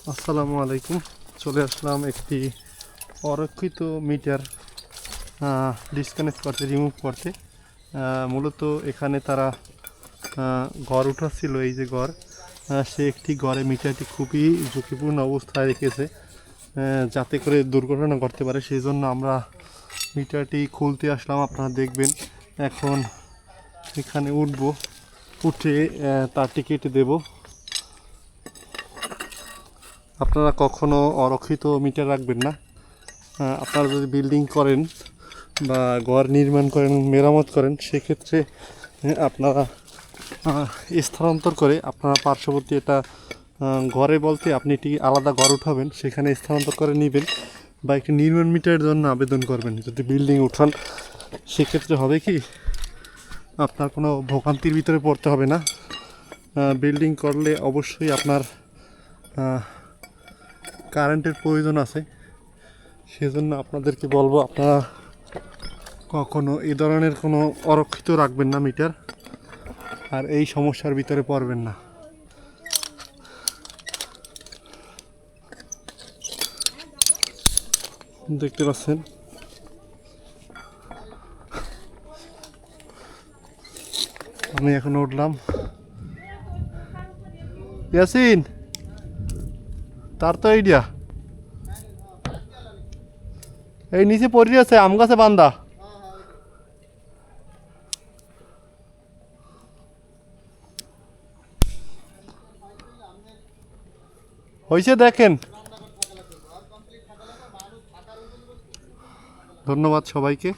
আসসালামু আলাইকুম। চলে আসলাম একটি অরক্ষিত মিটার ডিসকানেক্ট করতে, রিমুভ করতে। মূলত এখানে তারা ঘর উঠাচ্ছিল, এই যে ঘর, সে একটি ঘরে মিটারটি খুবই ঝুঁকিপূর্ণ অবস্থায় রেখেছে, যাতে করে দুর্ঘটনা ঘটতে পারে। সেই জন্য আমরা মিটারটি খুলতে আসলাম। আপনারা দেখবেন, এখন এখানে উঠে তারটি কেটে দেব। আপনারা কখনো অরক্ষিত মিটার রাখবেন না। আপনারা যদি বিল্ডিং করেন বা ঘর নির্মাণ করেন, মেরামত করেন, সেক্ষেত্রে আপনারা স্থানান্তর করে আপনারা পার্শ্ববর্তী এটা ঘরে বলতে আপনি একটি আলাদা ঘর উঠাবেন, সেখানে স্থানান্তর করে নেবেন বা একটি নির্মাণ মিটারের জন্য আবেদন করবেন। যদি বিল্ডিং উঠান, সেক্ষেত্রে হবে কি, আপনার কোনো ভোগান্তির ভিতরে পড়তে হবে না। বিল্ডিং করলে অবশ্যই আপনার কারেন্টের প্রয়োজন আছে। সেজন্য আপনাদেরকে বলবো, আপনারা কখনো এই ধরনের কোনো অরক্ষিত রাখবেন না মিটার, আর এই সমস্যার ভিতরে পড়বেন না। দেখতে পাচ্ছেন, আমি এখন উঠলাম। ইয়াসিন, তার তো এইডিয়া এই নিচে পড়ে আছে, আম গাছে বান্ধা হয়েছে, দেখেন। ধন্যবাদ সবাইকে।